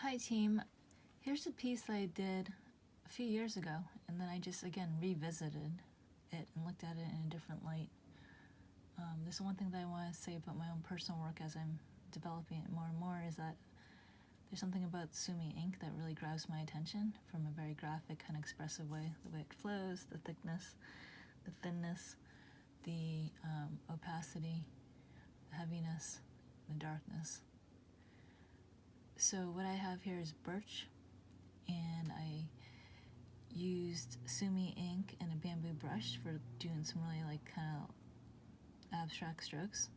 Hi team, here's a piece that I did a few years ago, and then I just again revisited it and looked at it in a different light. There's one thing that I want to say about my own personal work as I'm developing it more and more is that there's something about Sumi ink that really grabs my attention from a very graphic, kind of expressive way. The way it flows, the thickness, the thinness, the opacity, the heaviness, the darkness. So what I have here is birch, and I used Sumi ink and a bamboo brush for doing some really kind of abstract strokes.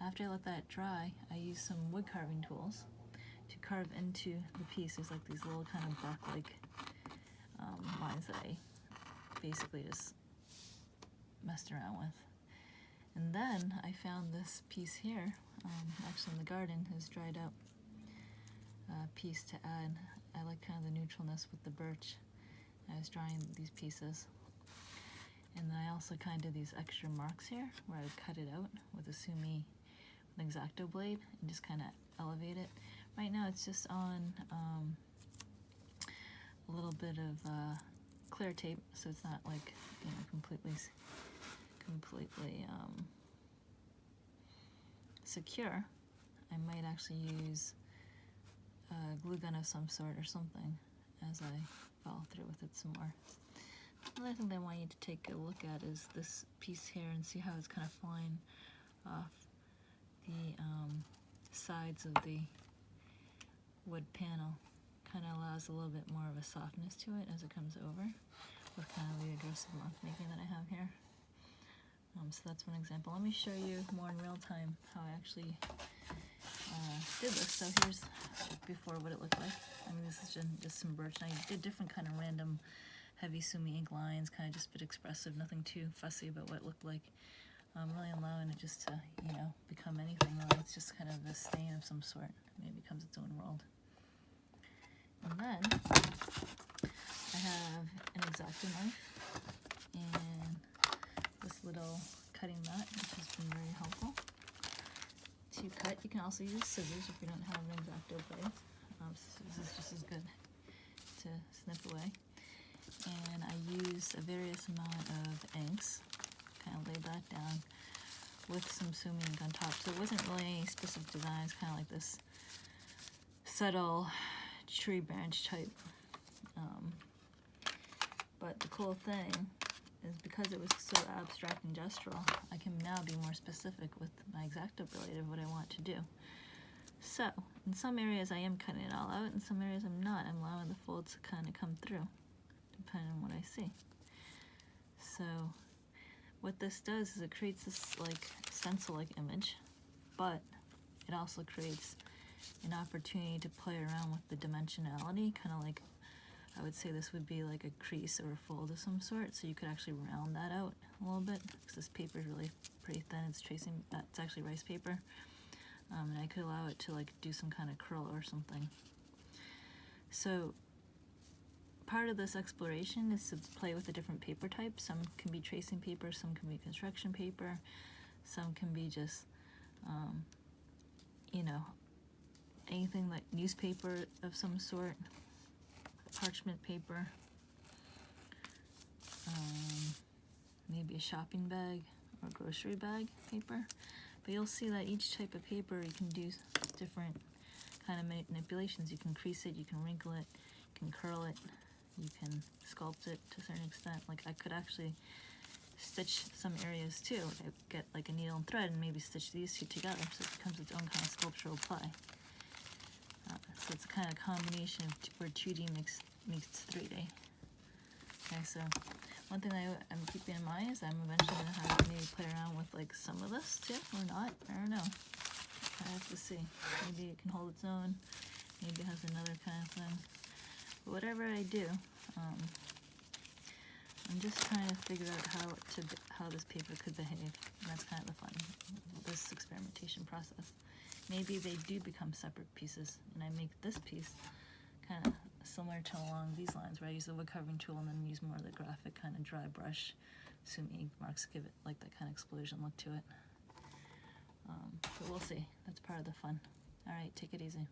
After I let that dry, I used some wood carving tools to carve into the piece. There's like these little kind of bark-like lines that I basically just messed around with. And then I found this piece here, actually in the garden, is dried out piece to add. I like kind of the neutralness with the birch. I was drawing these pieces. And then I also kind of did these extra marks here where I would cut it out with a Sumi, with an X-Acto blade, and just kind of elevate it. Right now it's just on a little bit of clear tape, so it's not like, you know, completely secure. I might actually use a glue gun of some sort or something as I follow through with it some more. Another thing that I want you to take a look at is this piece here and see how it's kind of flying off the sides of the wood panel. Kind of allows a little bit more of a softness to it as it comes over with kind of the aggressive mark making that I have here. So that's one example. Let me show you more in real time how I actually did this. So here's before what it looked like. I mean, this is just some birch. And I did different kind of random heavy Sumi ink lines, kind of just a bit expressive, nothing too fussy about what it looked like. Really allowing it just to, you know, become anything. Really. It's just kind of a stain of some sort. Maybe it becomes its own world. And then I have an X-Acto knife and this little cutting mat, which has been very helpful to cut. You can also use scissors if you don't have an X-Acto blade. This is just as good to snip away. And I used a various amount of inks, kind of laid that down with some Sumi ink on top. So it wasn't really any specific design, it's kind of like this subtle tree branch type. But the cool thing is because it was so abstract and gestural, I can now be more specific with my X-Acto blade of what I want to do. So, in some areas I am cutting it all out, in some areas I'm not. I'm allowing the folds to kind of come through, depending on what I see. So, what this does is it creates this like stencil-like image, but it also creates an opportunity to play around with the dimensionality, kind of like, I would say this would be like a crease or a fold of some sort, so you could actually round that out a little bit, because this paper is really pretty thin. It's it's actually rice paper, and I could allow it to like do some kind of curl or something. So part of this exploration is to play with the different paper types. Some can be tracing paper, some can be construction paper, some can be just, you know, anything like newspaper of some sort, parchment paper, maybe a shopping bag or grocery bag paper. But you'll see that each type of paper you can do different kind of manipulations. You can crease it, you can wrinkle it, you can curl it, you can sculpt it to a certain extent. Like I could actually stitch some areas too. I get like a needle and thread and maybe stitch these two together so it becomes its own kind of sculptural play. So it's a kind of combination of where 2D meets 3D. Okay, so one thing I'm keeping in mind is I'm eventually going to have to maybe play around with like some of this too, or not. I don't know. I have to see. Maybe it can hold its own. Maybe it has another kind of thing. But whatever I do, I'm just trying to figure out how this paper could behave. And that's kind of the fun of this experimentation process. Maybe they do become separate pieces, and I make this piece kind of similar to along these lines, where I use the wood carving tool and then use more of the graphic kind of dry brush Sumi ink marks, give it like that kind of explosion look to it. But we'll see. That's part of the fun. All right, take it easy.